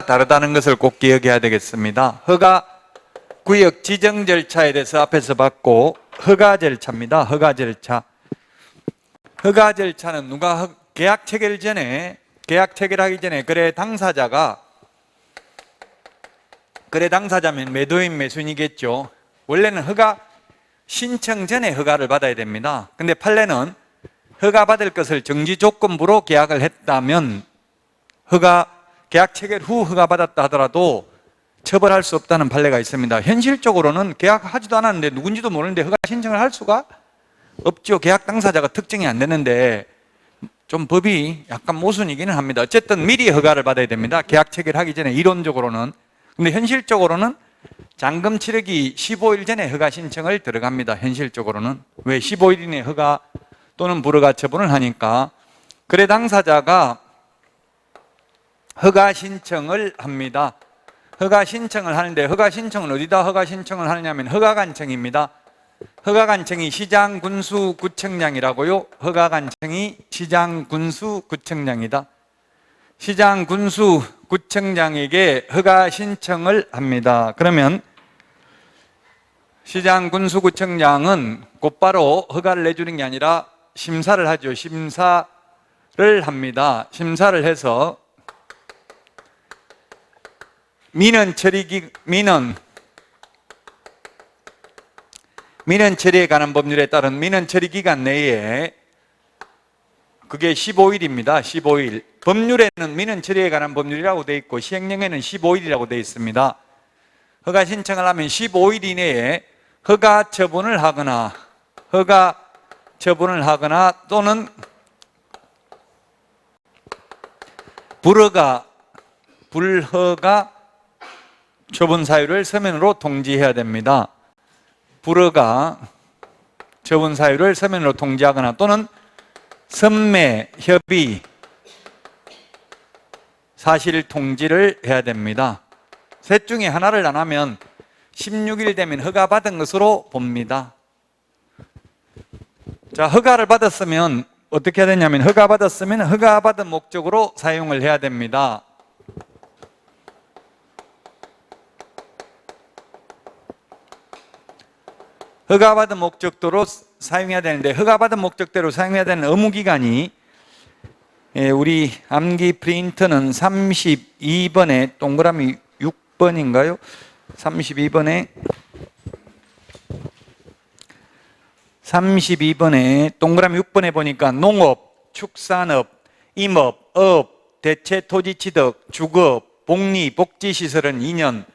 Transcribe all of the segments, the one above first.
다르다는 것을 꼭 기억해야 되겠습니다. 허가 구역 지정 절차에 대해서 앞에서 봤고, 허가 절차입니다. 허가 절차. 허가 절차는 누가 계약 체결하기 전에 거래 당사자면 매도인 매수인이겠죠. 원래는 허가 신청 전에 허가를 받아야 됩니다. 근데 판례는 허가 받을 것을 정지 조건부로 계약을 했다면 계약 체결 후 허가 받았다 하더라도 처벌할 수 없다는 판례가 있습니다. 현실적으로는 계약하지도 않았는데 누군지도 모르는데 허가 신청을 할 수가 없죠. 계약 당사자가 특정이 안 되는데 좀 법이 약간 모순이기는 합니다. 어쨌든 미리 허가를 받아야 됩니다. 계약 체결하기 전에 이론적으로는. 근데 현실적으로는 잔금 치르기 15일 전에 허가 신청을 들어갑니다. 현실적으로는. 왜? 15일 이내 허가 또는 불허가 처분을 하니까. 거래 당사자가 허가 신청을 합니다. 허가 신청을 하는데 허가 신청은 어디다 허가 신청을 하느냐면 허가관청입니다. 허가관청이 시장군수구청장이라고요. 허가관청이 시장군수구청장이다. 시장군수구청장에게 허가 신청을 합니다. 그러면 시장군수구청장은 곧바로 허가를 내주는 게 아니라 심사를 하죠. 심사를 합니다. 심사를 해서 민원 처리에 관한 법률에 따른 민원 처리 기간 내에 그게 15일입니다. 15일. 법률에는 민원 처리에 관한 법률이라고 되어 있고 시행령에는 15일이라고 되어 있습니다. 허가 신청을 하면 15일 이내에 허가 처분을 하거나 또는 불허가 처분 사유를 서면으로 통지해야 됩니다. 불허가 처분 사유를 서면으로 통지하거나 또는 선매, 협의, 사실 통지를 해야 됩니다. 셋 중에 하나를 안 하면 16일 되면 허가 받은 것으로 봅니다. 자, 허가를 받았으면 어떻게 해야 되냐면 허가 받은 목적으로 사용을 해야 됩니다. 허가받은 목적도로 사용해야 되는데 허가받은 목적대로 사용해야 되는 의무기간이 우리 암기 프린터는 32번에 동그라미 6번인가요? 32번에 동그라미 6번에 보니까 농업, 축산업, 임업, 어업, 대체토지취득, 주거, 복리, 복지시설은 2년,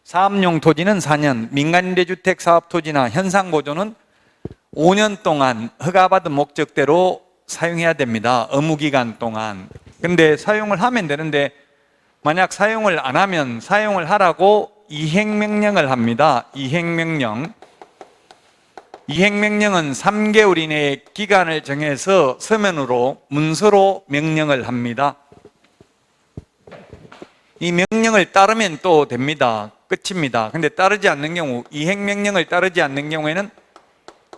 사업용 토지는 4년, 민간임대주택 사업토지나 현상고조는 5년 동안 허가받은 목적대로 사용해야 됩니다. 의무기간 동안. 근데 사용을 하면 되는데 만약 사용을 안 하면 사용을 하라고 이행명령을 합니다. 이행명령은 3개월 이내에 기간을 정해서 서면으로 문서로 명령을 합니다. 이 명령을 따르면 또 됩니다. 끝입니다. 근데 따르지 않는 경우, 이행명령을 따르지 않는 경우에는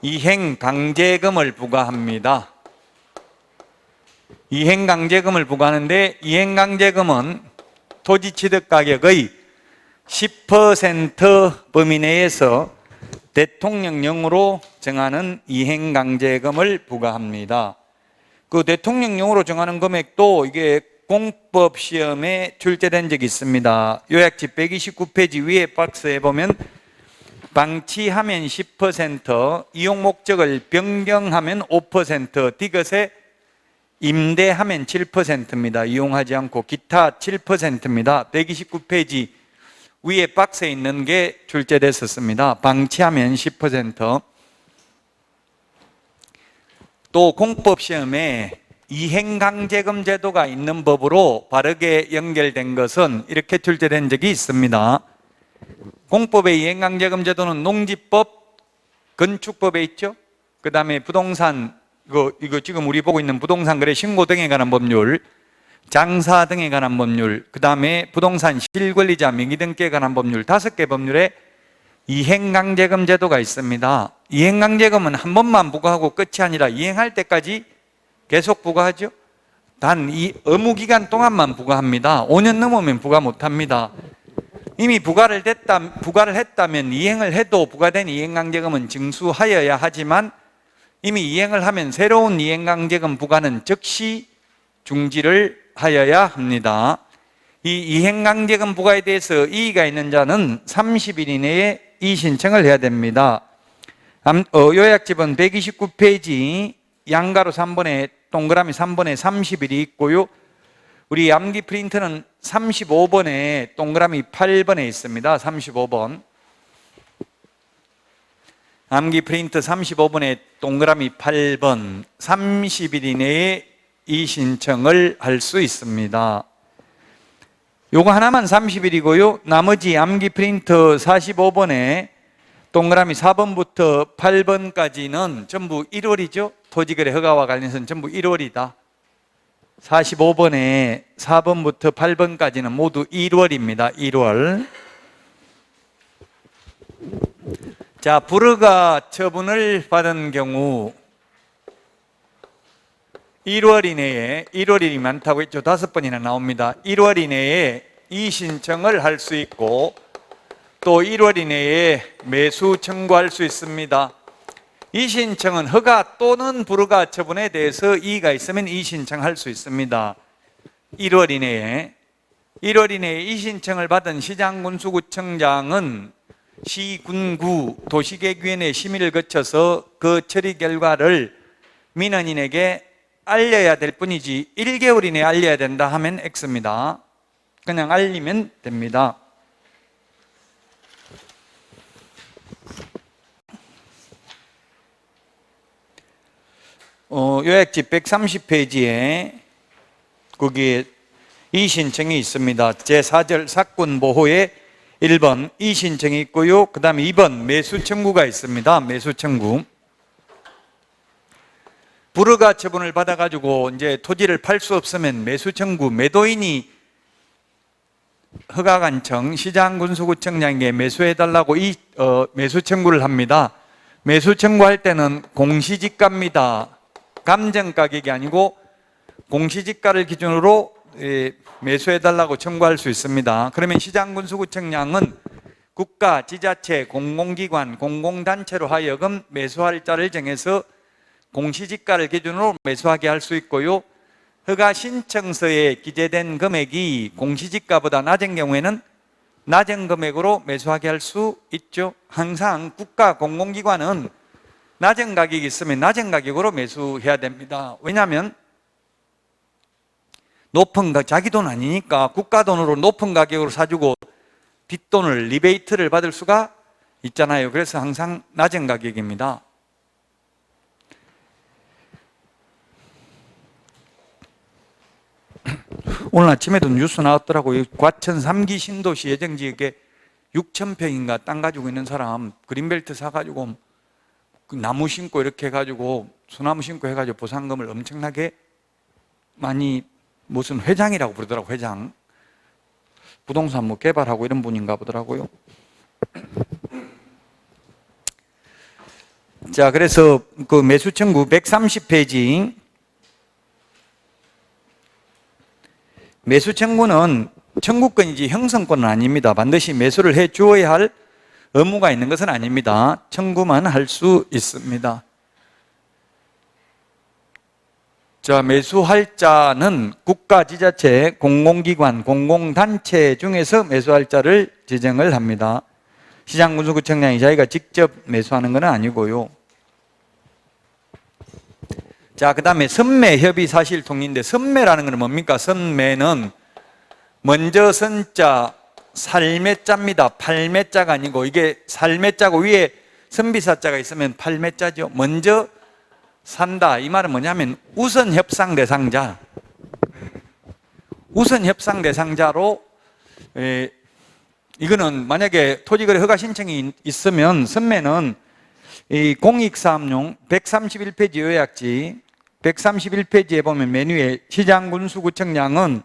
이행강제금을 부과합니다. 이행강제금을 부과하는데 이행강제금은 토지취득가격의 10% 범위 내에서 대통령령으로 정하는 이행강제금을 부과합니다. 그 대통령령으로 정하는 금액도 이게 공법 시험에 출제된 적이 있습니다. 요약지 129페이지 위에 박스에 보면 방치하면 10%, 이용 목적을 변경하면 5%, 디귿에 임대하면 7%입니다. 이용하지 않고 기타 7%입니다. 129페이지 위에 박스에 있는 게 출제됐었습니다. 방치하면 10%. 또 공법 시험에 이행강제금 제도가 있는 법으로 바르게 연결된 것은 이렇게 출제된 적이 있습니다. 공법의 이행강제금 제도는 농지법, 건축법에 있죠. 그 다음에 부동산, 이거 지금 우리 보고 있는 부동산 거래 신고 등에 관한 법률, 장사 등에 관한 법률, 그 다음에 부동산 실권리자 명의 등기에 관한 법률 5개 법률에 이행강제금 제도가 있습니다. 이행강제금은 한 번만 부과하고 끝이 아니라 이행할 때까지 계속 부과하죠. 단 이 의무기간 동안만 부과합니다. 5년 넘으면 부과 못합니다. 이미 부과를 했다면 이행을 해도 부과된 이행강제금은 징수하여야 하지만 이미 이행을 하면 새로운 이행강제금 부과는 즉시 중지를 하여야 합니다. 이 이행강제금 부과에 대해서 이의가 있는 자는 30일 이내에 이의신청을 해야 됩니다. 요약집은 129페이지 양가로 3번에 동그라미 3번에 30일이 있고요. 우리 암기 프린트는 35번에 동그라미 8번에 있습니다. 35번. 암기 프린트 35번에 동그라미 8번. 30일 이내에 이 신청을 할 수 있습니다. 요거 하나만 30일이고요. 나머지 암기 프린트 45번에 동그라미 4번부터 8번까지는 전부 1월이죠. 토지거래 허가와 관련해서는 전부 1월이다. 45번에 4번부터 8번까지는 모두 1월입니다. 1월. 자, 불허가 처분을 받은 경우 1월 이내에, 1월이 많다고 했죠. 5번이나 나옵니다. 1월 이내에 이의신청을 할 수 있고 또 1월 이내에 매수 청구할 수 있습니다. 이의신청은 허가 또는 불허가 처분에 대해서 이의가 있으면 이의신청할 수 있습니다. 1월 이내에 이의신청을 받은 시장군수구청장은 시군구 도시계획위원회 심의를 거쳐서 그 처리 결과를 민원인에게 알려야 될 뿐이지 1개월 이내에 알려야 된다 하면 X입니다. 그냥 알리면 됩니다. 요약집 130페이지에 거기에 이의신청이 있습니다. 제4절 사건보호에 1번 이의신청이 있고요. 그 다음에 2번 매수청구가 있습니다. 매수청구. 불허가 처분을 받아가지고 이제 토지를 팔 수 없으면 매수청구, 매도인이 허가관청, 시장군수구청장에게 매수해달라고 매수청구를 합니다. 매수청구할 때는 공시지가입니다. 감정가격이 아니고 공시지가를 기준으로 매수해달라고 청구할 수 있습니다. 그러면 시장군수구청장은 국가, 지자체, 공공기관, 공공단체로 하여금 매수할 자를 정해서 공시지가를 기준으로 매수하게 할 수 있고요. 허가 신청서에 기재된 금액이 공시지가보다 낮은 경우에는 낮은 금액으로 매수하게 할 수 있죠. 항상 국가, 공공기관은 낮은 가격이 있으면 낮은 가격으로 매수해야 됩니다. 왜냐하면 자기 돈 아니니까 국가 돈으로 높은 가격으로 사주고 뒷돈을, 리베이트를 받을 수가 있잖아요. 그래서 항상 낮은 가격입니다. 오늘 아침에도 뉴스 나왔더라고요. 과천 3기 신도시 예정지역에 6,000평인가 땅 가지고 있는 사람 그린벨트 사가지고 나무 심고 이렇게 해가지고 소나무 심고 해가지고 보상금을 엄청나게 많이 무슨 회장이라고 부르더라고요. 회장. 부동산 뭐 개발하고 이런 분인가 보더라고요. 자, 그래서 그 매수청구 130페이지 매수청구는 청구권이지 형성권은 아닙니다. 반드시 매수를 해 주어야 할 의무가 있는 것은 아닙니다. 청구만 할 수 있습니다. 자, 매수할 자는 국가, 지자체, 공공기관, 공공단체 중에서 매수할 자를 지정을 합니다. 시장군수구청장이 자기가 직접 매수하는 건 아니고요. 자, 그 다음에 선매협의사실통지인데 선매라는 건 뭡니까? 선매는 먼저 선자 살매자입니다. 팔매자가 아니고 이게 살매자고 위에 선비사자가 있으면 팔매자죠. 먼저 산다. 이 말은 뭐냐면 우선 협상 대상자. 우선 협상 대상자로 이거는 만약에 토지거래 허가 신청이 있으면 선매는 이 공익사업용 131페이지 요약지 131페이지에 보면 메뉴에 시장군수구청장은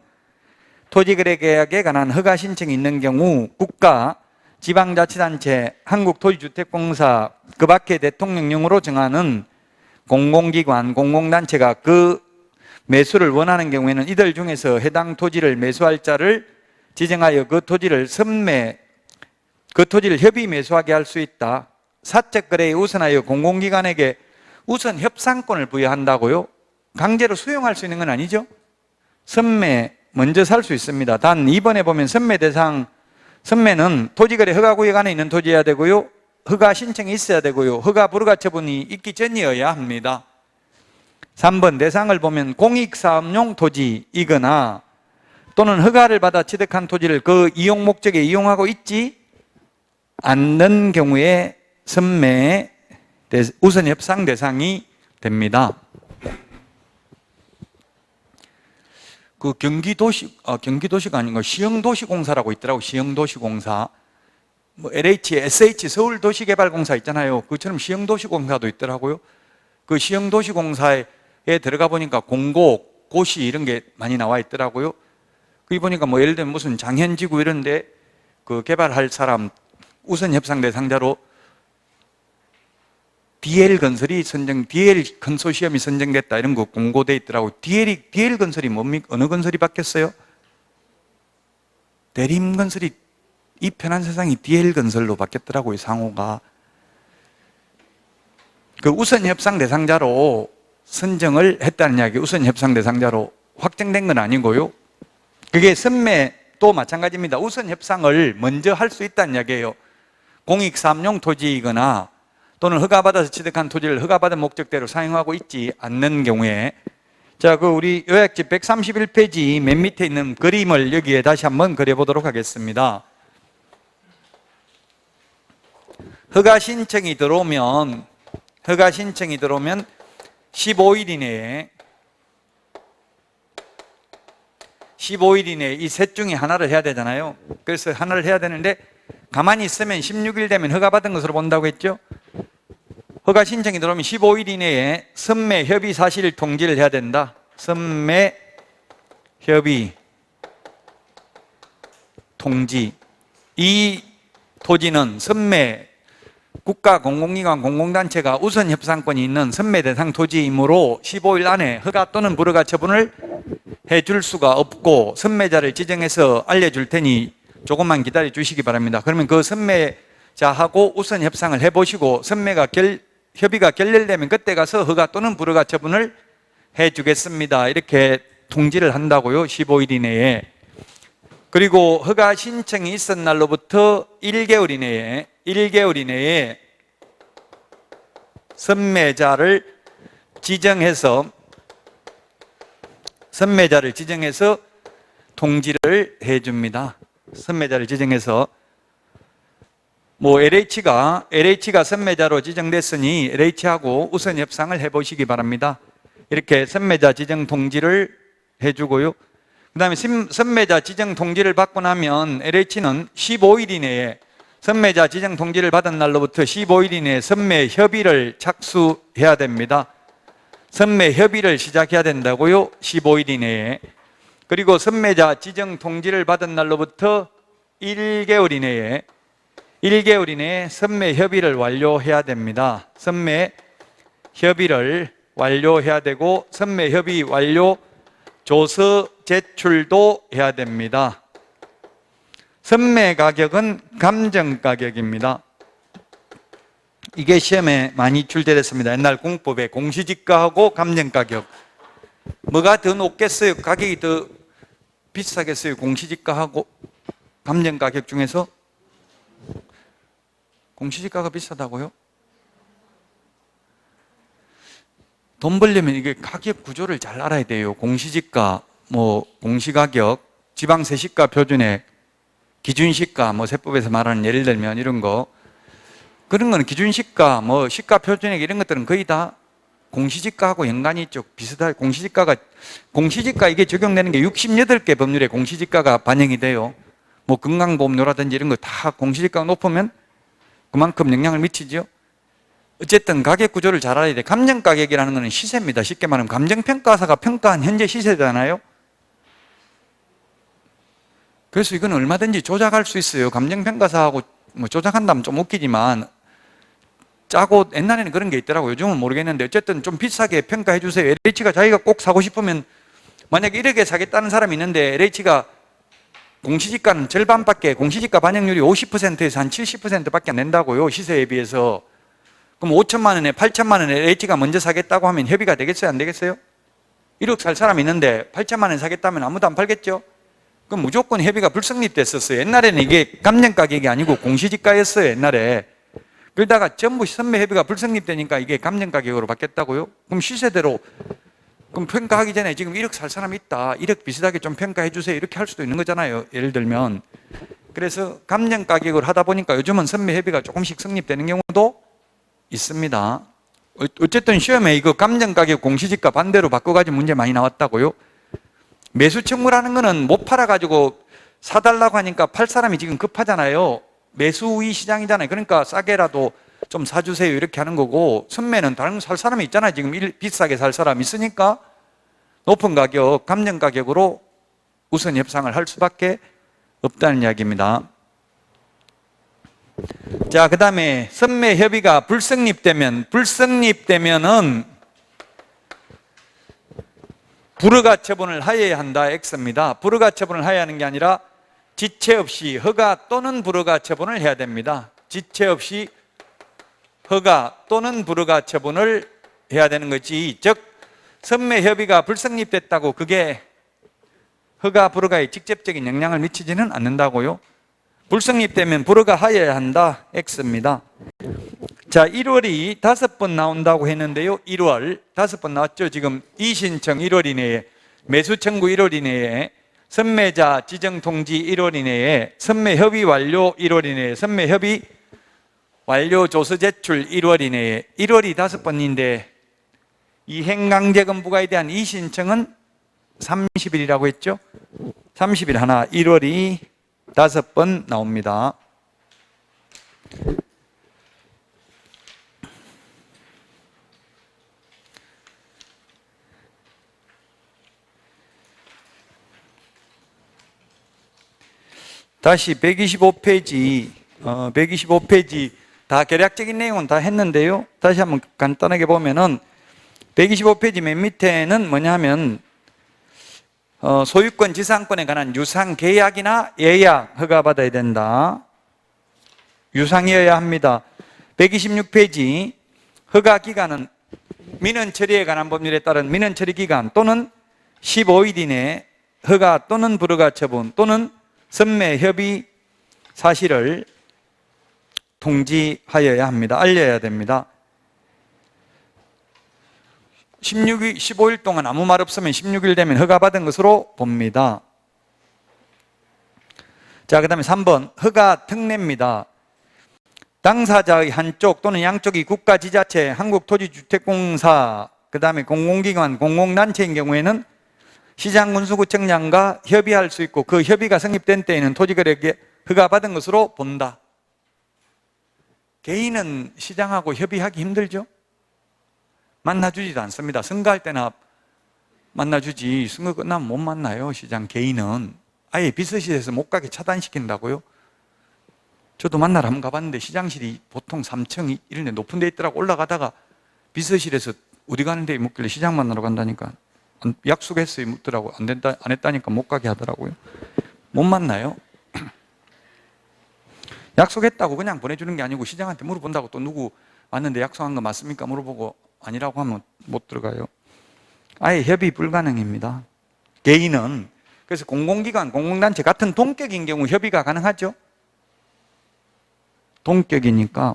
토지거래 계약에 관한 허가 신청이 있는 경우 국가, 지방자치단체, 한국토지주택공사 그 밖에 대통령령으로 정하는 공공기관, 공공단체가 그 매수를 원하는 경우에는 이들 중에서 해당 토지를 매수할 자를 지정하여 그 토지를 협의 매수하게 할 수 있다. 사적 거래에 우선하여 공공기관에게 우선 협상권을 부여한다고요? 강제로 수용할 수 있는 건 아니죠? 선매 먼저 살 수 있습니다. 단 이번에 보면 선매는 토지거래 허가구역 안에 있는 토지여야 되고요, 허가 신청이 있어야 되고요, 허가 불허가 처분이 있기 전이어야 합니다. 3번 대상을 보면 공익사업용 토지이거나 또는 허가를 받아 취득한 토지를 그 이용 목적에 이용하고 있지 않는 경우에 선매의 우선 협상 대상이 됩니다. 그 경기도시가 아닌 거 시흥도시공사라고 있더라고. 시흥도시공사. 뭐 LH, SH 서울도시개발공사 있잖아요. 그처럼 시흥도시공사도 있더라고요. 그 시흥도시공사에 들어가 보니까 공고, 고시 이런 게 많이 나와 있더라고요. 거기 보니까 뭐 예를 들면 무슨 장현지구 이런데 그 개발할 사람 우선 협상 대상자로 DL 컨소시엄이 선정됐다 이런 거 공고돼 있더라고요. DL 건설이 뭡니까? 어느 건설이 바뀌었어요? 대림건설이, 이 편한 세상이 DL 건설로 바뀌었더라고요, 상호가. 그 우선 협상 대상자로 선정을 했다는 이야기. 우선 협상 대상자로 확정된 건 아니고요. 그게 선매도 마찬가지입니다. 우선 협상을 먼저 할 수 있다는 이야기예요. 공익사업용 토지이거나 또는 허가받아서 취득한 토지를 허가받은 목적대로 사용하고 있지 않는 경우에, 자, 그 우리 요약집 131페이지 맨 밑에 있는 그림을 여기에 다시 한번 그려보도록 하겠습니다. 허가 신청이 들어오면 15일 이내에 이 셋 중에 하나를 해야 되잖아요. 그래서 하나를 해야 되는데 가만히 있으면 16일 되면 허가받은 것으로 본다고 했죠. 허가 신청이 들어오면 15일 이내에 선매 협의 사실 통지를 해야 된다. 선매 협의 통지. 이 토지는 선매 국가 공공기관 공공단체가 우선 협상권이 있는 선매 대상 토지이므로 15일 안에 허가 또는 불허가 처분을 해줄 수가 없고 선매자를 지정해서 알려줄 테니 조금만 기다려 주시기 바랍니다. 그러면 그 선매자하고 우선 협상을 해보시고 협의가 결렬되면 그때 가서 허가 또는 불허가 처분을 해주겠습니다. 이렇게 통지를 한다고요. 15일 이내에. 그리고 허가 신청이 있은 날로부터 1개월 이내에 선매자를 지정해서 통지를 해줍니다. 선매자를 지정해서 뭐 LH가 선매자로 지정됐으니 LH하고 우선 협상을 해보시기 바랍니다. 이렇게 선매자 지정 통지를 해주고요. 그 다음에 선매자 지정 통지를 받고 나면 LH는 15일 이내에 선매자 지정 통지를 받은 날로부터 15일 이내에 선매 협의를 착수해야 됩니다. 선매 협의를 시작해야 된다고요. 15일 이내에. 그리고 선매자 지정 통지를 받은 날로부터 1개월 이내에 선매 협의를 완료해야 됩니다. 선매 협의를 완료해야 되고 선매 협의 완료 조서 제출도 해야 됩니다. 선매 가격은 감정 가격입니다. 이게 시험에 많이 출제됐습니다. 옛날 공법에 공시지가하고 감정 가격. 뭐가 더 높겠어요? 가격이 더 비싸겠어요? 공시지가하고 감정 가격 중에서? 공시지가가 비싸다고요? 돈 벌려면 이게 가격 구조를 잘 알아야 돼요. 공시지가, 공시가격, 지방세시가 표준액, 기준시가, 세법에서 말하는 예를 들면 이런 거. 그런 거는 기준시가, 시가 표준액 이런 것들은 거의 다 공시지가하고 연관이 있죠. 비슷하게 공시지가 이게 적용되는 게 68개 법률에 공시지가가 반영이 돼요. 건강보험료라든지 이런 거 다 공시지가가 높으면 그만큼 영향을 미치죠. 어쨌든 가격 구조를 잘 알아야 돼. 감정가격이라는 것은 시세입니다. 쉽게 말하면 감정평가사가 평가한 현재 시세잖아요. 그래서 이건 얼마든지 조작할 수 있어요. 감정평가사하고 조작한다면 좀 웃기지만 짜고 옛날에는 그런 게 있더라고요. 요즘은 모르겠는데 어쨌든 좀 비싸게 평가해 주세요. LH가 자기가 꼭 사고 싶으면 만약에 1억에 사겠다는 사람이 있는데 LH가 공시지가는 절반밖에, 공시지가 반영률이 50%에서 한 70%밖에 안 된다고요. 시세에 비해서. 그럼 5천만 원에 8천만 원에 LH가 먼저 사겠다고 하면 협의가 되겠어요? 안 되겠어요? 1억 살 사람이 있는데 8천만 원에 사겠다면 아무도 안 팔겠죠? 그럼 무조건 협의가 불성립됐었어요. 옛날에는 이게 감정 가격이 아니고 공시지가였어요. 옛날에. 그러다가 전부 선매 협의가 불성립되니까 이게 감정 가격으로 바뀌었다고요? 그럼 시세대로, 그럼 평가하기 전에 지금 1억 살 사람이 있다, 1억 비슷하게 좀 평가해 주세요, 이렇게 할 수도 있는 거잖아요. 예를 들면. 그래서 감정 가격을 하다 보니까 요즘은 선매 협의가 조금씩 성립되는 경우도 있습니다. 어쨌든 시험에 이거 감정 가격 공시지가 반대로 바꿔가지고 문제 많이 나왔다고요. 매수 청구라는 거는 못 팔아가지고 사달라고 하니까 팔 사람이 지금 급하잖아요. 매수 우위 시장이잖아요. 그러니까 싸게라도 좀 사주세요 이렇게 하는 거고, 선매는 다른 살 사람이 있잖아요. 지금 비싸게 살 사람이 있으니까 높은 가격, 감정 가격으로 우선 협상을 할 수밖에 없다는 이야기입니다. 자, 그 다음에 선매 협의가 불성립되면은 불허가 처분을 하여야 한다. X입니다. 불허가 처분을 하여야 하는 게 아니라 지체 없이 허가 또는 불허가 처분을 해야 됩니다. 지체 없이 허가 또는 불허가 처분을 해야 되는 거지, 즉 선매 협의가 불성립됐다고 그게 허가 불허가에 직접적인 영향을 미치지는 않는다고요. 불성립되면 불허가 하여야 한다. X입니다. 자, 1월이 5번 나온다고 했는데요. 1월 5번 나왔죠. 지금 이신청 1월 이내에, 매수 청구 1월 이내에, 선매자 지정 통지 1월 이내에, 선매 협의 완료 1월 이내에, 선매 협의 완료 조서 제출 1월 이내에. 1월이 5번인데 이행강제금 부과에 대한 이신청은 30일이라고 했죠. 30일 하나, 1월이 5번 나옵니다. 다시 125페이지, 125페이지 다 계략적인 내용은 다 했는데요. 다시 한번 간단하게 보면은 125페이지 맨 밑에는 뭐냐면 소유권, 지상권에 관한 유상 계약이나 예약 허가받아야 된다. 유상이어야 합니다. 126페이지 허가 기간은 민원 처리에 관한 법률에 따른 민원 처리 기간 또는 15일 이내 허가 또는 불허가 처분 또는 선매 협의 사실을 통지하여야 합니다. 알려야 됩니다. 16일, 15일 동안 아무 말 없으면 16일 되면 허가받은 것으로 봅니다. 자, 그 다음에 3번 허가 특례입니다. 당사자의 한쪽 또는 양쪽이 국가, 지자체, 한국토지주택공사, 그 다음에 공공기관, 공공단체인 경우에는 시장군수구청장과 협의할 수 있고 그 협의가 성립된 때에는 토지거래에 허가받은 것으로 본다. 개인은 시장하고 협의하기 힘들죠? 만나주지도 않습니다. 선거할 때나 만나주지 선거 끝나면 못 만나요. 시장 개인은 아예 비서실에서 못 가게 차단시킨다고요. 저도 만나러 한번 가봤는데 시장실이 보통 3층 이런 데 높은 데 있더라고. 올라가다가 비서실에서 어디 가는데 묻길래 시장 만나러 간다니까 약속했어요 묻더라고. 안 했다니까 못 가게 하더라고요. 못 만나요. 약속했다고 그냥 보내주는 게 아니고 시장한테 물어본다고, 또 누구 왔는데 약속한 거 맞습니까? 물어보고 아니라고 하면 못 들어가요. 아예 협의 불가능입니다. 개인은. 그래서 공공기관, 공공단체 같은 동격인 경우 협의가 가능하죠. 동격이니까.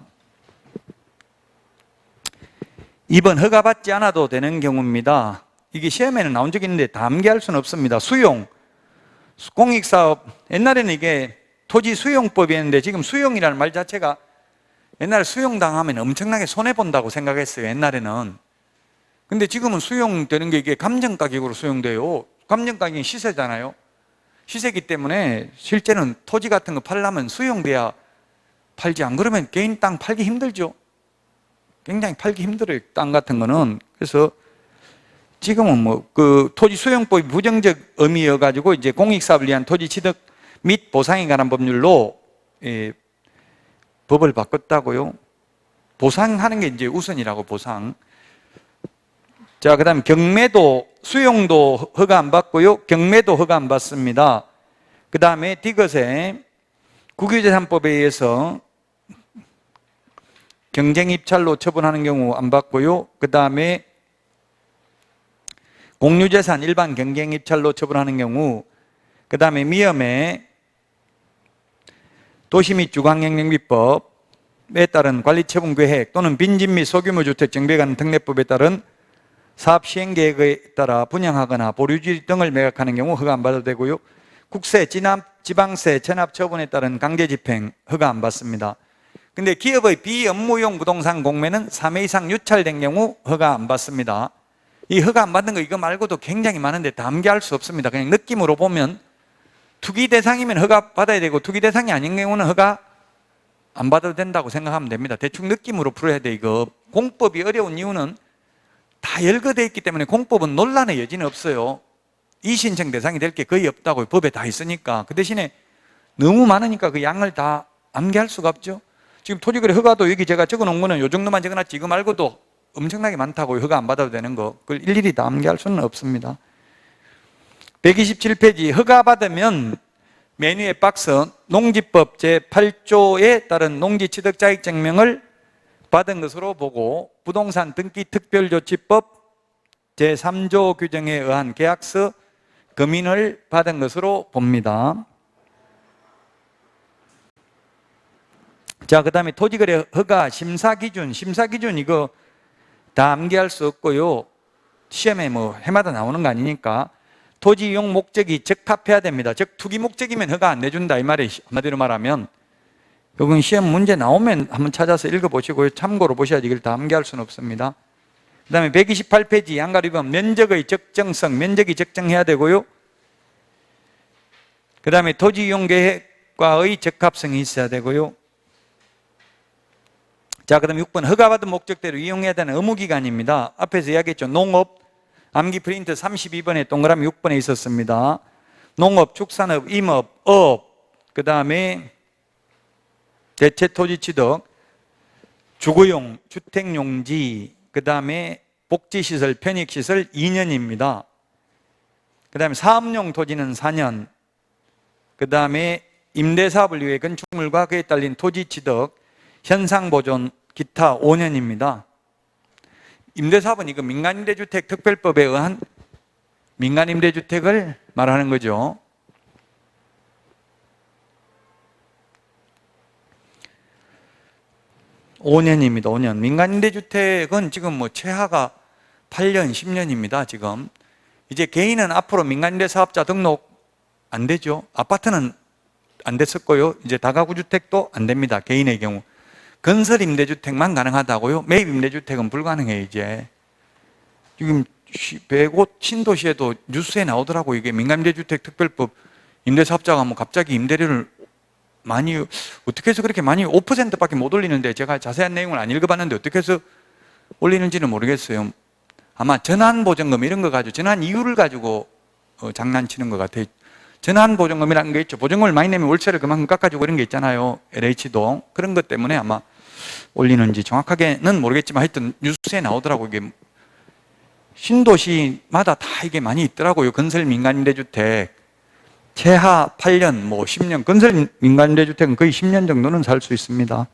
2번 허가받지 않아도 되는 경우입니다. 이게 시험에는 나온 적이 있는데 다 암기할 수는 없습니다. 수용, 공익사업, 옛날에는 이게 토지 수용법이었는데 지금 수용이라는 말 자체가, 옛날에 수용당하면 엄청나게 손해본다고 생각했어요. 옛날에는. 근데 지금은 수용되는 게 이게 감정가격으로 수용돼요. 감정가격이 시세잖아요. 시세기 때문에 실제는 토지 같은 거 팔려면 수용돼야 팔지, 안 그러면 개인 땅 팔기 힘들죠. 굉장히 팔기 힘들어요, 땅 같은 거는. 그래서 지금은 그 토지 수용법이 부정적 의미여가지고 이제 공익사업을 위한 토지 취득 및 보상에 관한 법률로 법을 바꿨다고요. 보상하는 게 이제 우선이라고, 보상. 자, 그 다음 경매도, 수용도 허가 안 받고요. 경매도 허가 안 받습니다. 그 다음에 디귿에 국유재산법에 의해서 경쟁 입찰로 처분하는 경우 안 받고요. 그 다음에 공유재산 일반 경쟁 입찰로 처분하는 경우, 그 다음에 미음에 도시 및 주거환경정비법에 따른 관리처분 계획 또는 빈집 및 소규모 주택 정비에 관한 특례법에 따른 사업 시행 계획에 따라 분양하거나 보류지 등을 매각하는 경우 허가 안 받아도 되고요. 국세, 지방세, 체납 처분에 따른 강제 집행 허가 안 받습니다. 근데 기업의 비업무용 부동산 공매는 3회 이상 유찰된 경우 허가 안 받습니다. 이 허가 안 받는 거 이거 말고도 굉장히 많은데 다 암기할 수 없습니다. 그냥 느낌으로 보면 투기 대상이면 허가 받아야 되고 투기 대상이 아닌 경우는 허가 안 받아도 된다고 생각하면 됩니다. 대충 느낌으로 풀어야 돼. 이거 공법이 어려운 이유는 다 열거되어 있기 때문에 공법은 논란의 여지는 없어요. 이신청 대상이 될 게 거의 없다고 법에 다 있으니까. 그 대신에 너무 많으니까 그 양을 다 암기할 수가 없죠. 지금 토지거래 허가도 여기 제가 적어놓은 거는 요 정도만 적어놨지 이거 말고도 엄청나게 많다고, 허가 안 받아도 되는 거. 그걸 일일이 다 암기할 수는 없습니다. 127페이지 허가 받으면 메뉴의 박스 농지법 제8조에 따른 농지취득자격증명을 받은 것으로 보고 부동산 등기 특별조치법 제3조 규정에 의한 계약서 검인을 받은 것으로 봅니다. 자, 그 다음에 토지거래 허가 심사기준 이거 다 암기할 수 없고요. 시험에 뭐 해마다 나오는 거 아니니까 토지 이용 목적이 적합해야 됩니다. 즉 투기 목적이면 허가 안 내준다 이 말이에요. 한마디로 말하면 이건 시험 문제 나오면 한번 찾아서 읽어보시고요. 참고로 보셔야지 이걸 다 암기할 수는 없습니다. 그 다음에 128페이지 양가리금 면적의 적정성, 면적이 적정해야 되고요. 그 다음에 토지 이용 계획과의 적합성이 있어야 되고요. 자, 그 다음에 6번 허가받은 목적대로 이용해야 되는 의무기간입니다. 앞에서 이야기했죠. 농업, 암기 프린트 32번에 동그라미 6번에 있었습니다. 농업, 축산업, 임업, 업, 그 다음에 대체토지취득, 주거용, 주택용지, 그 다음에 복지시설, 편익시설 2년입니다. 그 다음에 사업용 토지는 4년, 그 다음에 임대사업을 위해 건축물과 그에 딸린 토지취득, 현상보존, 기타 5년입니다. 임대사업은 이거 민간임대주택 특별법에 의한 민간임대주택을 말하는 거죠. (5년입니다) 5년. 민간임대주택은 지금 뭐 최하가 8년, 10년입니다. 지금 이제 개인은 앞으로 민간임대사업자 등록 안 되죠. 아파트는 안 됐었고요. 이제 다가구주택도 안 됩니다. 개인의 경우. 건설 임대주택만 가능하다고요? 매입 임대주택은 불가능해요. 이제 지금 105 신도시에도 뉴스에 나오더라고요. 이게 민간임대주택 특별법 임대사업자가 뭐 갑자기 임대료를 많이 어떻게 해서 그렇게 많이 5%밖에 못 올리는데 제가 자세한 내용을 안 읽어봤는데 어떻게 해서 올리는지는 모르겠어요. 아마 전환보전금 이런 거 가지고 전환 이유를 가지고 장난치는 것 같아요. 전환보전금이라는 게 있죠. 보전금을 많이 내면 월세를 그만큼 깎아주고 이런 게 있잖아요. LH도 그런 것 때문에 아마 올리는지 정확하게는 모르겠지만 하여튼 뉴스에 나오더라고요. 이게 신도시마다 다 이게 많이 있더라고요. 건설 민간임대주택 최하 8년, 뭐 10년, 건설 민간임대주택은 거의 10년 정도는 살 수 있습니다.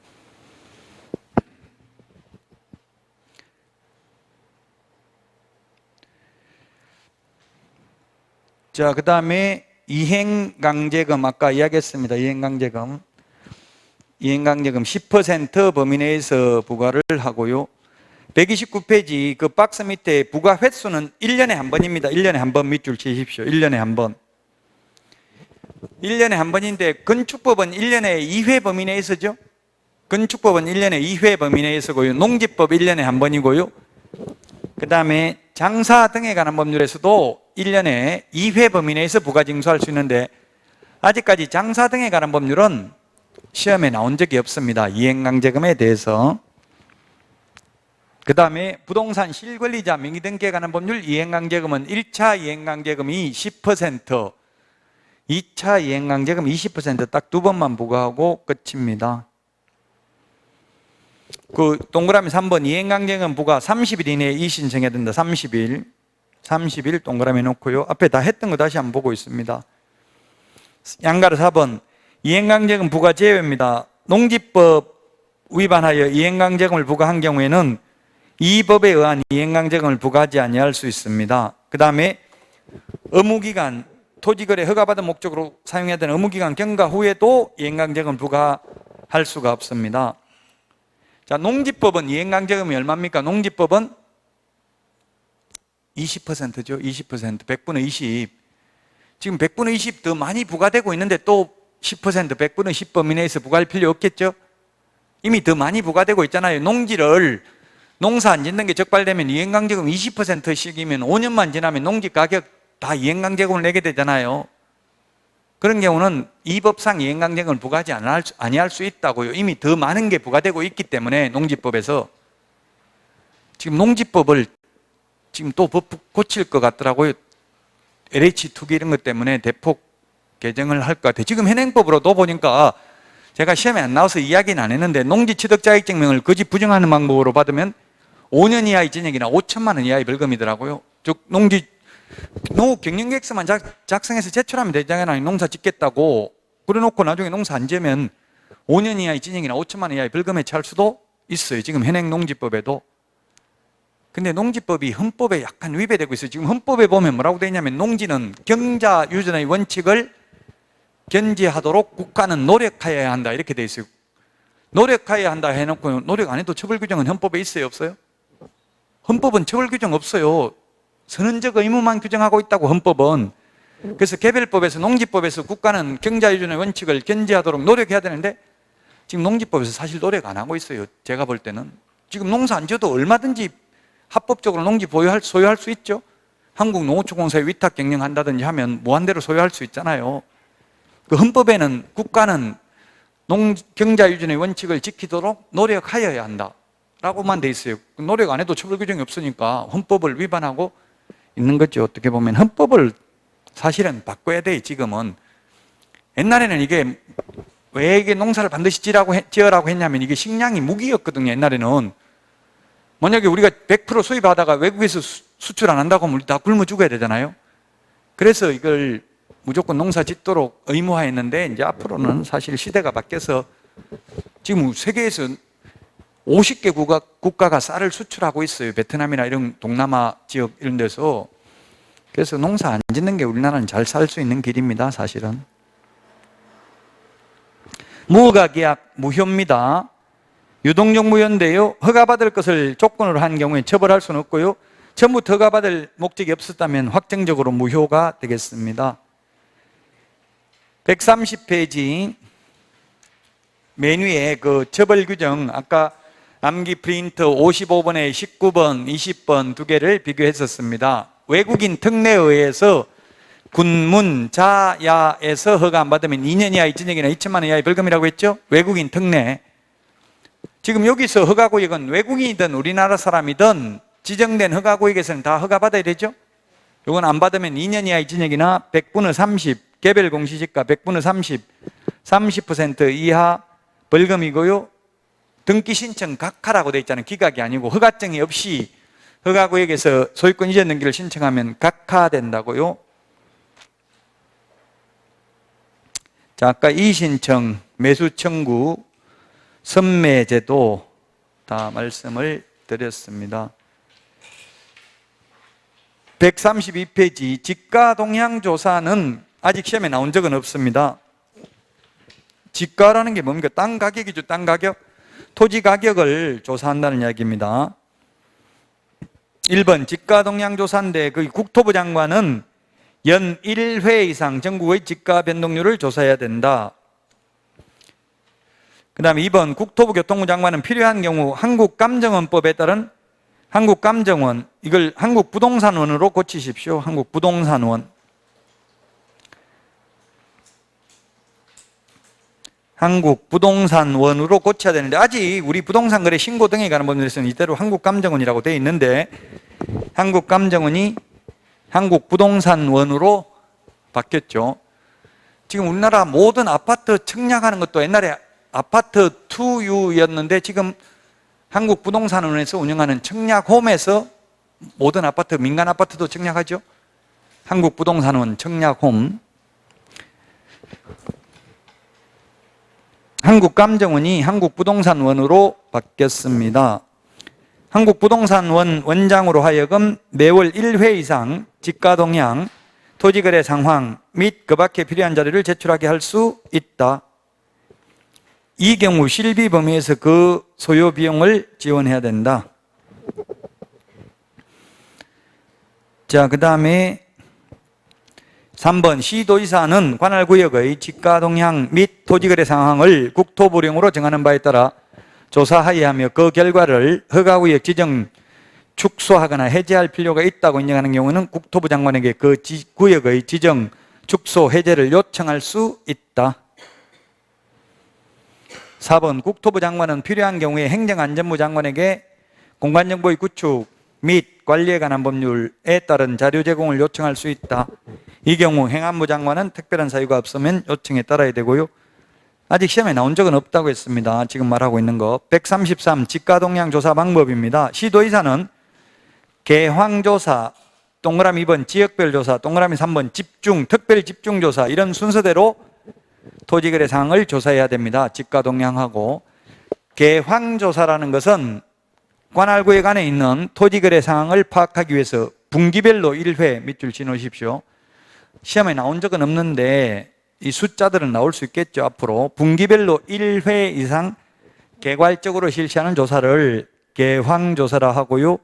자, 그 다음에 이행강제금 아까 이야기했습니다. 이행강제금 10% 범위 내에서 부과를 하고요. 129페이지 그 박스 밑에 부과 횟수는 1년에 한 번입니다. 1년에 한 번 밑줄 치십시오. 1년에 한 번. 1년에 한 번인데 건축법은 1년에 2회 범위 내에서죠. 건축법은 1년에 2회 범위 내에서고요. 농지법 1년에 한 번이고요. 그 다음에 장사 등에 관한 법률에서도 1년에 2회 범위 내에서 부가징수할 수 있는데 아직까지 장사 등에 관한 법률은 시험에 나온 적이 없습니다. 이행강제금에 대해서. 그 다음에 부동산 실권리자 명의등기에 관한 법률 이행강제금은 1차 이행강제금이 10%, 2차 이행강제금 20% 딱 두 번만 부과하고 끝입니다. 그 동그라미 3번 이행강제금 부과 30일 이내에 이의신청해야 된다. 30일 동그라미 놓고요. 앞에 다 했던 거 다시 한번 보고 있습니다. 양가로 4번 이행강제금 부과 제외입니다. 농지법 위반하여 이행강제금을 부과한 경우에는 이 법에 의한 이행강제금을 부과하지 아니할 수 있습니다. 그 다음에 의무기간, 토지거래 허가받은 목적으로 사용해야 되는 의무기간 경과 후에도 이행강제금을 부과할 수가 없습니다. 자, 농지법은 이행강제금이 얼마입니까? 농지법은 20%죠. 20%, 100분의 20. 지금 100분의 20 더 많이 부과되고 있는데 또 10%, 100분의 10 범위 내에서 부과할 필요 없겠죠? 이미 더 많이 부과되고 있잖아요. 농지를 농사 안 짓는 게 적발되면 이행강제금 20%씩이면 5년만 지나면 농지 가격 다 이행강제금을 내게 되잖아요. 그런 경우는 이 법상 이행강제금을 부과하지 아니할 수 있다고요. 이미 더 많은 게 부과되고 있기 때문에 농지법에서 지금 농지법을 지금 또 법 고칠 것 같더라고요. LH 투기 이런 것 때문에 대폭 개정을 할 것 같아요. 지금 현행법으로도 보니까 제가 시험에 안 나와서 이야기는 안 했는데 농지취득자격증명을 거짓 부정하는 방법으로 받으면 5년 이하의 징역이나 5천만 원 이하의 벌금이더라고요. 즉 농업 경영계획서만 작성해서 제출하면 되잖아요. 농사 짓겠다고 그래놓고 나중에 농사 안 지으면 5년 이하의 징역이나 5천만 원 이하의 벌금에 처할 수도 있어요. 지금 현행 농지법에도. 근데 농지법이 헌법에 약간 위배되고 있어요. 지금 헌법에 보면 뭐라고 되어 있냐면 농지는 경자 유전의 원칙을 견지하도록 국가는 노력하여야 한다 이렇게 되어 있어요. 노력하여야 한다 해놓고 노력 안 해도 처벌 규정은 헌법에 있어요, 없어요? 헌법은 처벌 규정 없어요. 선언적 의무만 규정하고 있다고 헌법은. 그래서 개별법에서 농지법에서 국가는 경자 유전의 원칙을 견지하도록 노력해야 되는데 지금 농지법에서 사실 노력 안 하고 있어요. 제가 볼 때는. 지금 농사 안 지어도 얼마든지 합법적으로 농지 소유할 수 있죠. 한국농어축공사에 위탁 경영한다든지 하면 무한대로 소유할 수 있잖아요. 그 헌법에는 국가는 경자 유전의 원칙을 지키도록 노력하여야 한다라고만 돼 있어요. 노력 안 해도 처벌 규정이 없으니까 헌법을 위반하고 있는 거죠. 어떻게 보면 헌법을 사실은 바꿔야 돼요. 지금은. 옛날에는 이게 왜 이게 농사를 반드시 지으라고 했냐면 이게 식량이 무기였거든요. 옛날에는. 만약에 우리가 100% 수입하다가 외국에서 수출 안 한다고 하면 우리 다 굶어 죽어야 되잖아요. 그래서 이걸 무조건 농사 짓도록 의무화했는데 이제 앞으로는 사실 시대가 바뀌어서 지금 세계에서 50개 국가가 쌀을 수출하고 있어요. 베트남이나 이런 동남아 지역 이런 데서. 그래서 농사 안 짓는 게 우리나라는 잘 살 수 있는 길입니다. 사실은. 무허가 계약 무효입니다. 유동적 무효인데요. 허가받을 것을 조건으로 한 경우에 처벌할 수는 없고요. 처음부터 허가받을 목적이 없었다면 확정적으로 무효가 되겠습니다. 130페이지 맨 위에 그 처벌 규정 아까 암기 프린트 55번에 19번, 20번 두 개를 비교했었습니다. 외국인 특례에 의해서 군문, 자야에서 허가 안 받으면 2년 이하의 징역이나 2천만 원 이하의 벌금이라고 했죠? 외국인 특례. 지금 여기서 허가구역은 외국인이든 우리나라 사람이든 지정된 허가구역에서는 다 허가받아야 되죠? 이건 안 받으면 2년 이하의 징역이나 100분의 30, 개별 공시지가 100분의 30, 30% 이하 벌금이고요. 등기 신청 각하라고 되어 있잖아요. 기각이 아니고 허가증이 없이 허가구역에서 소유권 이전 등기를 신청하면 각하된다고요. 자, 아까 이의신청, 매수청구, 선매제도 다 말씀을 드렸습니다. 132페이지 지가동향조사는 아직 시험에 나온 적은 없습니다. 지가라는 게 뭡니까? 땅 가격이죠. 땅 가격. 토지 가격을 조사한다는 이야기입니다. 1번 지가동향조사인데 그 국토부 장관은 연 1회 이상 전국의 지가 변동률을 조사해야 된다. 그 다음에 2번 국토부 교통부 장관은 필요한 경우 한국감정원법에 따른 한국감정원, 이걸 한국부동산원으로 고치십시오. 한국부동산원. 한국부동산원으로 고쳐야 되는데 아직 우리 부동산거래 신고 등에 관한 부분에서는 이대로 한국감정원이라고 되어 있는데 한국감정원이 한국부동산원으로 바뀌었죠. 지금 우리나라 모든 아파트 청약하는 것도 옛날에 아파트 투유였는데 지금 한국부동산원에서 운영하는 청약홈에서 모든 아파트, 민간 아파트도 청약하죠. 한국부동산원 청약홈. 한국감정원이 한국부동산원으로 바뀌었습니다. 한국부동산원 원장으로 하여금 매월 1회 이상 지가 동향, 토지거래 상황 및 그 밖에 필요한 자료를 제출하게 할 수 있다. 이 경우 실비 범위에서 그 소요 비용을 지원해야 된다. 자, 그 다음에 3번 시도지사는 관할 구역의 지가 동향 및 토지거래 상황을 국토부령으로 정하는 바에 따라 조사하여하며 그 결과를 허가구역 지정 축소하거나 해제할 필요가 있다고 인정하는 경우는 국토부 장관에게 그 구역의 지정 축소 해제를 요청할 수 있다. 4번 국토부 장관은 필요한 경우에 행정안전부 장관에게 공간정보의 구축 및 관리에 관한 법률에 따른 자료 제공을 요청할 수 있다. 이 경우 행안부 장관은 특별한 사유가 없으면 요청에 따라야 되고요. 아직 시험에 나온 적은 없다고 했습니다. 지금 말하고 있는 거. 133 지가동향 조사 방법입니다. 시도지사는 개황조사, 동그라미 2번 지역별 조사, 동그라미 3번 집중, 특별 집중 조사 이런 순서대로 토지거래 상황을 조사해야 됩니다. 지가동향하고. 개황조사라는 것은 관할구역 안에 있는 토지거래 상황을 파악하기 위해서 분기별로 1회 밑줄 지놓으십시오. 시험에 나온 적은 없는데 이 숫자들은 나올 수 있겠죠. 앞으로 분기별로 1회 이상 개괄적으로 실시하는 조사를 개황조사라 하고요.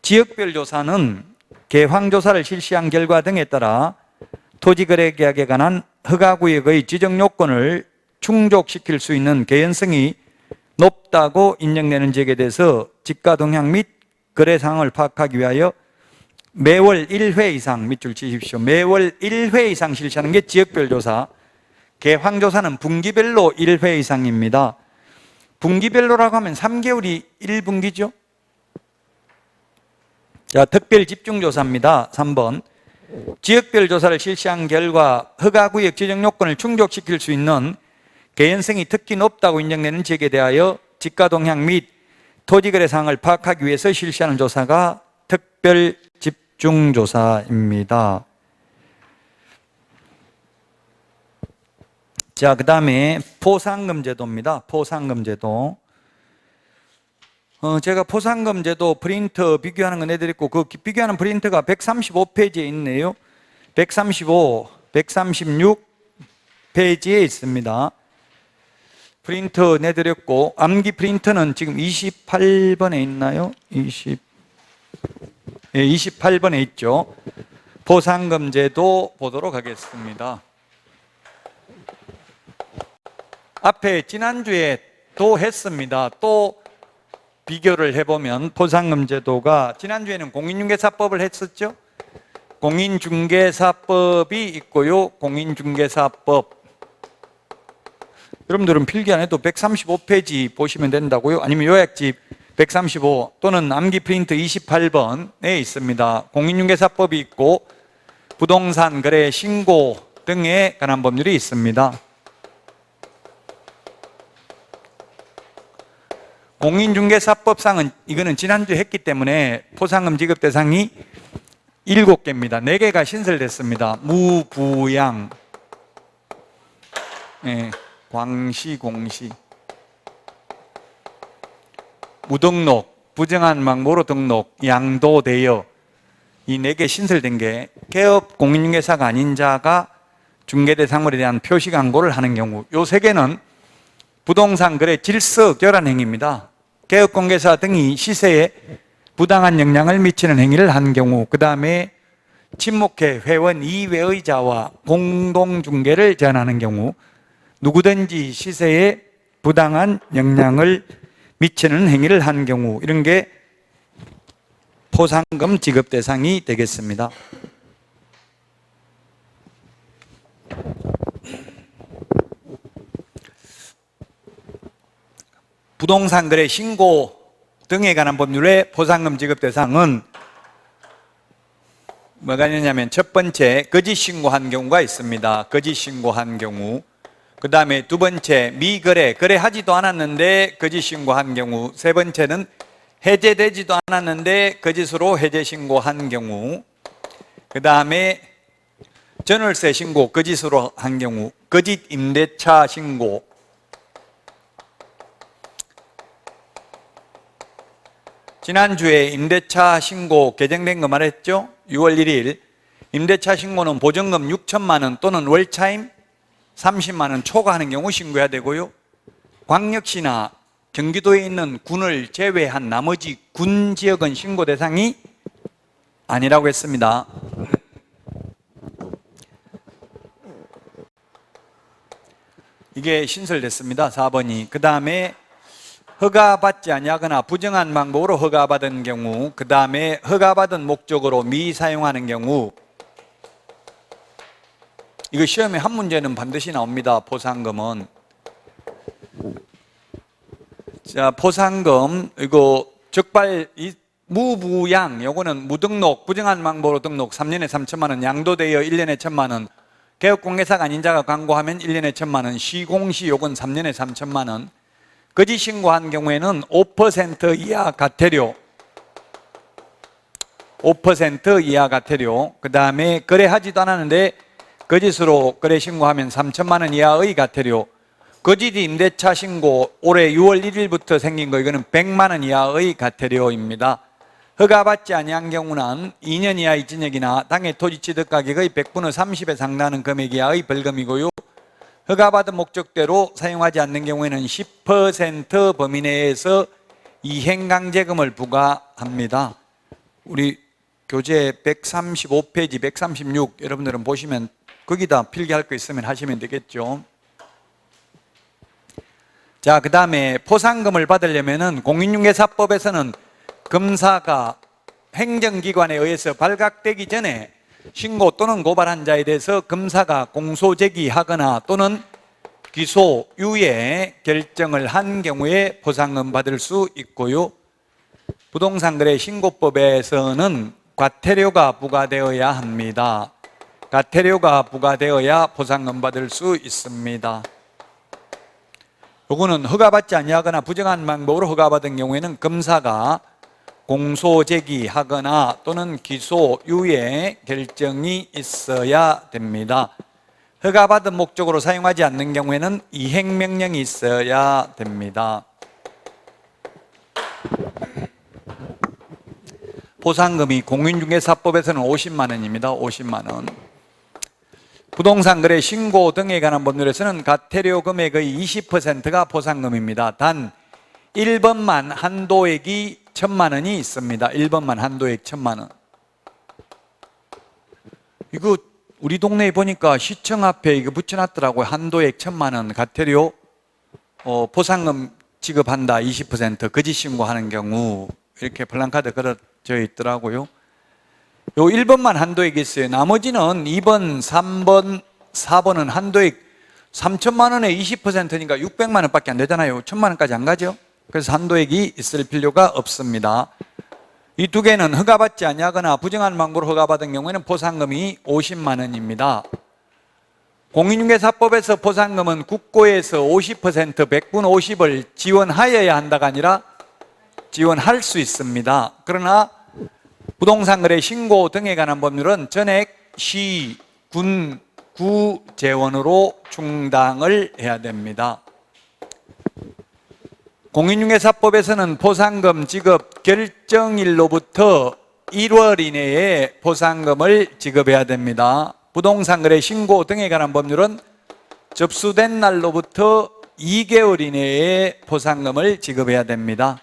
지역별 조사는 개황조사를 실시한 결과 등에 따라 토지거래계약에 관한 허가구역의 지정 요건을 충족시킬 수 있는 개연성이 높다고 인정되는 지역에 대해서 지가 동향 및 거래 상황을 파악하기 위하여 매월 1회 이상 밑줄 치십시오. 매월 1회 이상 실시하는 게 지역별 조사. 개황조사는 분기별로 1회 이상입니다. 분기별로라고 하면 3개월이 1분기죠. 자, 특별 집중조사입니다. 3번. 지역별 조사를 실시한 결과 허가구역 지정 요건을 충족시킬 수 있는 개연성이 특히 높다고 인정되는 지역에 대하여 지가 동향 및 토지거래 상황을 파악하기 위해서 실시하는 조사가 특별 집중조사입니다. 자, 그 다음에 포상금제도입니다. 포상금제도. 제가 포상금제도 프린터 비교하는 거 내드렸고 그 비교하는 프린터가 135페이지에 있네요. 135, 136페이지에 있습니다. 프린터 내드렸고 암기 프린터는 지금 28번에 있나요? 28번에 있죠. 포상금제도 보도록 하겠습니다. 앞에 지난주에 또 했습니다. 또 비교를 해보면 포상금제도가 지난주에는 공인중개사법을 했었죠. 공인중개사법이 있고요. 공인중개사법. 여러분들은 필기 안 해도 135페이지 보시면 된다고요. 아니면 요약집 135 또는 암기 프린트 28번에 있습니다. 공인중개사법이 있고 부동산 거래 신고 등에 관한 법률이 있습니다. 공인중개사법상은 이거는 지난주에 했기 때문에 포상금 지급 대상이 7개입니다. 4개가 신설됐습니다. 무부양, 광시, 공시, 무등록, 부정한 모로 등록, 양도, 대여 이 4개 신설된 게 개업 공인중개사가 아닌 자가 중개대상물에 대한 표시 광고를 하는 경우 요 3개는 부동산 거래 질서 교란 행위입니다. 개업공개사 등이 시세에 부당한 영향을 미치는 행위를 한 경우 그 다음에 친목회 회원 이외의 자와 공동중개를 제한하는 경우 누구든지 시세에 부당한 영향을 미치는 행위를 한 경우 이런 게 포상금 지급 대상이 되겠습니다. 부동산 거래 신고 등에 관한 법률의 포상금 지급 대상은 뭐가 있냐면 첫 번째 거짓 신고한 경우가 있습니다. 거짓 신고한 경우 그 다음에 두 번째 미거래, 거래하지도 않았는데 거짓 신고한 경우. 세 번째는 해제되지도 않았는데 거짓으로 해제 신고한 경우. 그 다음에 전월세 신고 거짓으로 한 경우, 거짓 임대차 신고. 지난주에 임대차 신고 개정된 거 말했죠? 6월 1일 임대차 신고는 보증금 6천만 원 또는 월차임 30만 원 초과하는 경우 신고해야 되고요. 광역시나 경기도에 있는 군을 제외한 나머지 군 지역은 신고 대상이 아니라고 했습니다. 이게 신설됐습니다. 4번이. 그 다음에 허가받지 아니하거나 부정한 방법으로 허가받은 경우, 그 다음에 허가받은 목적으로 미사용하는 경우. 이거 시험에 한 문제는 반드시 나옵니다. 포상금은. 자, 포상금 이거 적발 무부양, 요거는 무등록, 부정한 방법으로 등록 3년에 3천만 원, 양도되어 1년에 1천만 원, 개업공개사가 아닌 자가 광고하면 1년에 1천만 원, 시공시 요건 3년에 3천만 원. 거짓 신고한 경우에는 5% 이하 과태료, 5% 이하 과태료. 그 다음에 거래하지도 않았는데 거짓으로 거래 신고하면 3천만 원 이하의 과태료. 거짓 임대차 신고 올해 6월 1일부터 생긴 거, 이거는 100만 원 이하의 과태료입니다. 허가받지 아니한 경우는 2년 이하의 징역이나 당해 토지 취득 가격의 100분의 30에 상당하는 금액 이하의 벌금이고요. 허가받은 목적대로 사용하지 않는 경우에는 10% 범위 내에서 이행강제금을 부과합니다. 우리 교재 135페이지, 136 여러분들은 보시면 거기다 필기할 거 있으면 하시면 되겠죠. 자, 그 다음에 포상금을 받으려면은 공인중개사법에서는 검사가 행정기관에 의해서 발각되기 전에 신고 또는 고발한 자에 대해서 검사가 공소 제기하거나 또는 기소, 유예 결정을 한 경우에 포상금 받을 수 있고요. 부동산거래 신고법에서는 과태료가 부과되어야 합니다. 과태료가 부과되어야 포상금 받을 수 있습니다. 요거는 허가받지 아니하거나 부정한 방법으로 허가받은 경우에는 검사가 공소 제기하거나 또는 기소, 유예 결정이 있어야 됩니다. 허가받은 목적으로 사용하지 않는 경우에는 이행명령이 있어야 됩니다. 포상금이 공인중개사법에서는 50만 원입니다. 50만 원. 부동산 거래 신고 등에 관한 법률에서는 과태료 금액의 20%가 포상금입니다. 단 1번만 한도액이 1,000만 원이 있습니다. 1번만 한도액 1,000만 원. 이거 우리 동네에 보니까 시청 앞에 이거 붙여놨더라고요. 한도액 1,000만 원 과태료 포상금 지급한다. 20% 거짓 신고하는 경우 이렇게 플랜카드 걸어져 있더라고요. 요 1번만 한도액이 있어요. 나머지는 2번, 3번, 4번은 한도액 3천만 원에 20%니까 600만 원밖에 안 되잖아요. 1,000만 원까지 안 가죠. 그래서 한도액이 있을 필요가 없습니다. 이 두 개는 허가받지 아니하거나 부정한 방법으로 허가받은 경우에는 포상금이 50만 원입니다. 공인중개사법에서 포상금은 국고에서 50%, 100분 50을 지원하여야 한다가 아니라 지원할 수 있습니다. 그러나 부동산거래 신고 등에 관한 법률은 전액 시, 군, 구 재원으로 충당을 해야 됩니다. 공인중개사법에서는 포상금 지급 결정일로부터 1월 이내에 포상금을 지급해야 됩니다. 부동산거래 신고 등에 관한 법률은 접수된 날로부터 2개월 이내에 포상금을 지급해야 됩니다.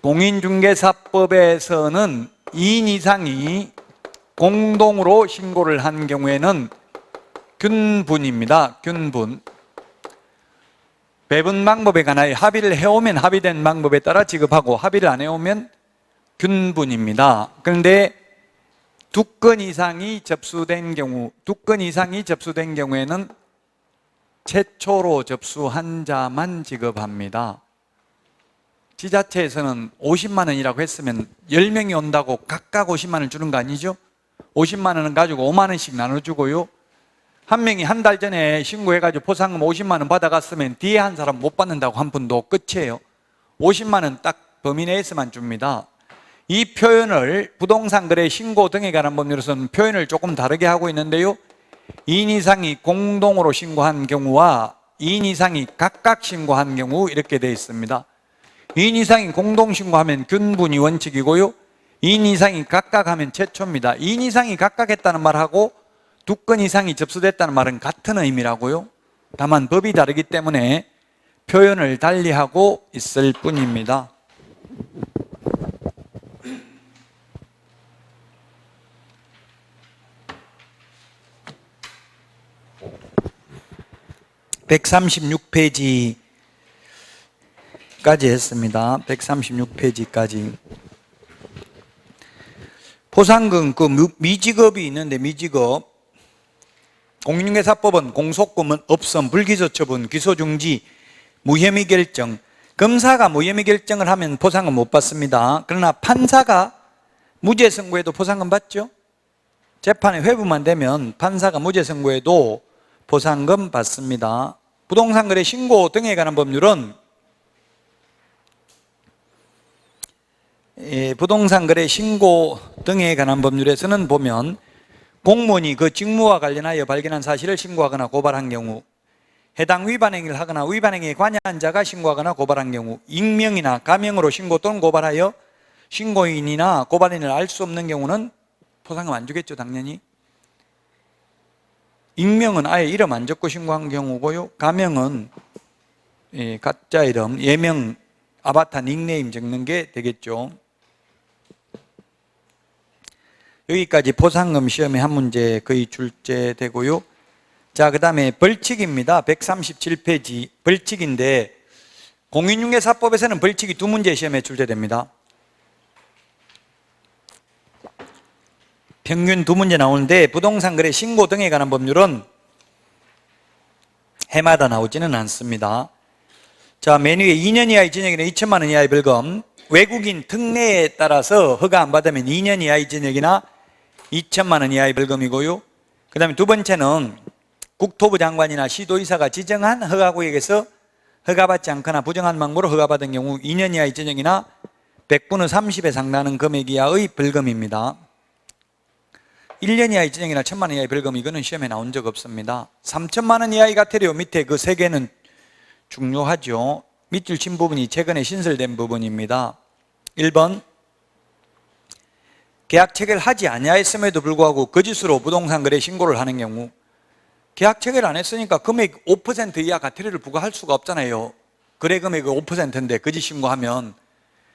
공인중개사법에서는 2인 이상이 공동으로 신고를 한 경우에는 균분입니다. 균분. 배분 방법에 관하여 합의를 해오면 합의된 방법에 따라 지급하고 합의를 안 해오면 균분입니다. 그런데 2건 이상이 접수된 경우에는 최초로 접수한 자만 지급합니다. 지자체에서는 50만 원이라고 했으면 10명이 온다고 각각 50만 원 주는 거 아니죠? 50만 원은 가지고 5만 원씩 나눠주고요. 한 명이 한 달 전에 신고해가지고 포상금 50만 원 받아갔으면 뒤에 한 사람 못 받는다고 한 분도 끝이에요. 50만 원 딱 범위 내에서만 줍니다. 이 표현을 부동산 거래 신고 등에 관한 법률에서는 표현을 조금 다르게 하고 있는데요. 2인 이상이 공동으로 신고한 경우와 2인 이상이 각각 신고한 경우 이렇게 되어 있습니다. 2인 이상이 공동 신고하면 균분이 원칙이고요. 2인 이상이 각각 하면 최초입니다. 2인 이상이 각각 했다는 말하고 2건 이상이 접수됐다는 말은 같은 의미라고요. 다만 법이 다르기 때문에 표현을 달리하고 있을 뿐입니다. (136페이지까지) 했습니다. 136페이지까지. 포상금 그 미지급이 있는데, 미지급 공인중개사법은 공소금은 없음, 불기소처분, 기소중지, 무혐의 결정. 검사가 무혐의 결정을 하면 포상금 못 받습니다. 그러나 판사가 무죄 선고에도 포상금 받죠. 재판에 회부만 되면 판사가 무죄 선고에도 포상금 받습니다. 부동산 거래 신고 등에 관한 법률은 부동산 거래 신고 등에 관한 법률에서는 보면 공무원이 그 직무와 관련하여 발견한 사실을 신고하거나 고발한 경우, 해당 위반 행위를 하거나 위반 행위에 관여한 자가 신고하거나 고발한 경우, 익명이나 가명으로 신고 또는 고발하여 신고인이나 고발인을 알 수 없는 경우는 포상금 안 주겠죠, 당연히. 익명은 아예 이름 안 적고 신고한 경우고요. 가명은 가짜 이름, 예명, 아바타, 닉네임 적는 게 되겠죠. 여기까지 포상금 시험에 한 문제 거의 출제되고요. 자, 그 다음에 벌칙입니다. 137페이지 벌칙인데, 공인중개사법에서는 벌칙이 2문제 시험에 출제됩니다. 평균 2문제 나오는데, 부동산 거래 신고 등에 관한 법률은 해마다 나오지는 않습니다. 자, 맨 위에 2년 이하의 징역이나 2천만 원 이하의 벌금, 외국인 특례에 따라서 허가 안 받으면 2년 이하의 징역이나 2천만 원 이하의 벌금이고요. 그 다음에 두 번째는 국토부 장관이나 시도의사가 지정한 허가구역에서 허가받지 않거나 부정한 방법으로 허가받은 경우 2년 이하의 징역이나 100분의 30에 상당하는 금액 이하의 벌금입니다. 1년 이하의 징역이나 1,000만 원 이하의 벌금, 이거는 시험에 나온 적 없습니다. 3천만 원 이하의 과태료 밑에 그 세 개는 중요하죠. 밑줄 친 부분이 최근에 신설된 부분입니다. 1번, 계약 체결을 하지 아니하였음에도 불구하고 거짓으로 부동산 거래 신고를 하는 경우, 계약 체결을 안 했으니까 금액 5% 이하 과태료를 부과할 수가 없잖아요. 거래 금액이 5%인데 거짓 신고하면.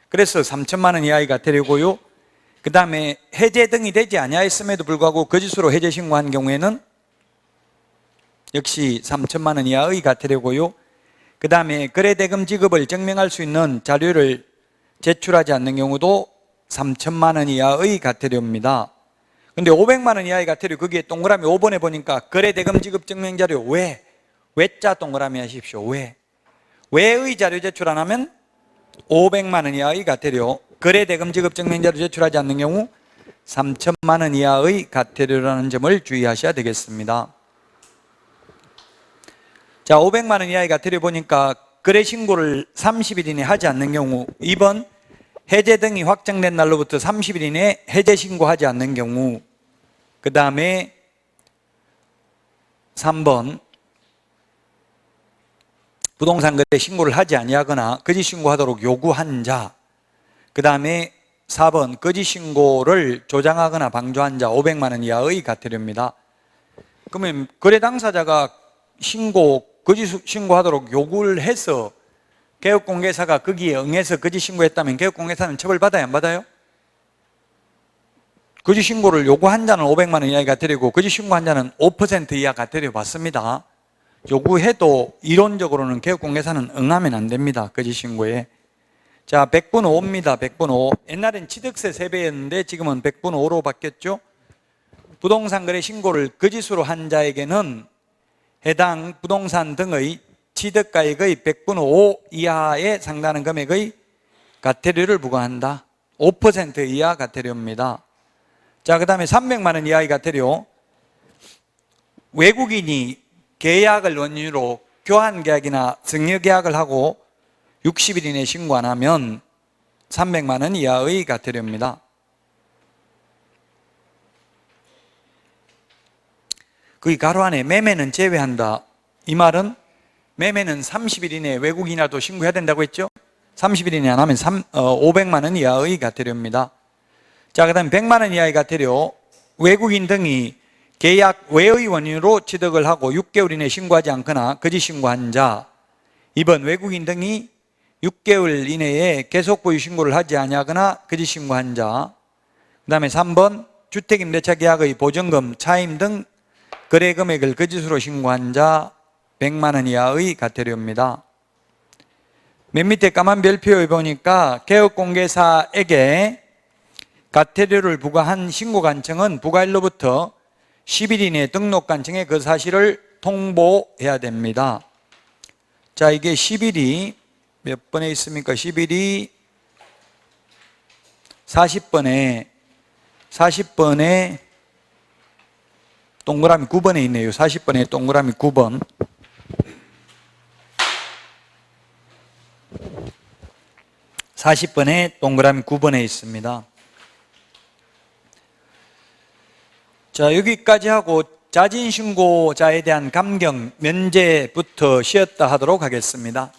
그래서 3천만 원 이하의 과태료고요. 그 다음에 해제 등이 되지 아니하였음에도 불구하고 거짓으로 해제 신고한 경우에는 역시 3천만 원 이하의 과태료고요. 그 다음에 거래대금 지급을 증명할 수 있는 자료를 제출하지 않는 경우도 3천만 원 이하의 과태료입니다. 근데 500만 원 이하의 과태료, 거기에 동그라미 5번에 보니까 거래대금 지급 증명 자료 외자 동그라미 하십시오. 외의 자료 제출 안 하면 500만 원 이하의 과태료, 거래대금 지급 증명 자료 제출하지 않는 경우 3천만 원 이하의 과태료라는 점을 주의하셔야 되겠습니다. 자, 500만 원 이하의 과태료 보니까 거래 신고를 30일 이내 하지 않는 경우, 2번 해제 등이 확정된 날로부터 30일 이내 해제 신고하지 않는 경우, 그 다음에 3번 부동산 거래 신고를 하지 아니하거나 거짓 신고하도록 요구한 자, 그 다음에 4번 거짓 신고를 조장하거나 방조한 자 500만 원 이하의 과태료입니다. 그러면 거래 당사자가 거짓 신고하도록 요구를 해서 개업공개사가 거기에 응해서 거짓 신고했다면 개업공개사는 처벌받아야 안 받아요? 거짓 신고를 요구한 자는 500만 원 이하의 과태료고 거짓 신고한 자는 5% 이하 과태료 받습니다. 요구해도 이론적으로는 개업공개사는 응하면 안 됩니다. 거짓 신고에. 자, 100분 5입니다. 100분 5. 옛날엔 취득세 3배였는데 지금은 100분 5로 바뀌었죠. 부동산 거래 신고를 거짓으로 한 자에게는 해당 부동산 등의 취득가액의 100분의 5 이하에 상당하는 금액의 과태료를 부과한다. 5% 이하 과태료입니다. 자, 그 다음에 300만 원 이하의 과태료. 외국인이 계약을 원인으로 교환계약이나 증여계약을 하고 60일 이내 신고 안 하면 300만 원 이하의 과태료입니다. 거기 가로 안에 매매는 제외한다. 이 말은 매매는 30일 이내에 외국인이라도 신고해야 된다고 했죠? 30일 이내 안 하면 500만 원 이하의 과태료입니다. 자, 그 다음에 100만 원 이하의 과태료. 외국인 등이 계약 외의 원인으로 취득을 하고 6개월 이내에 신고하지 않거나 거짓 신고한 자. 2번 외국인 등이 6개월 이내에 계속 보유 신고를 하지 아니하거나 거짓 신고한 자. 그 다음에 3번 주택임대차 계약의 보증금, 차임 등 거래 금액을 거짓으로 신고한 자 100만 원 이하의 과태료입니다. 맨 밑에 까만 별표에 보니까 개업공개사에게 과태료를 부과한 신고관청은 부과일로부터 10일 이내 등록관청에 그 사실을 통보해야 됩니다. 자, 이게 10일이 몇 번에 있습니까? 10일이 40번에 동그라미 9번에 있네요. 40번에 동그라미 9번. 동그라미 9번에 있습니다. 자, 여기까지 하고 자진신고자에 대한 감경, 면제부터 쉬었다 하도록 하겠습니다.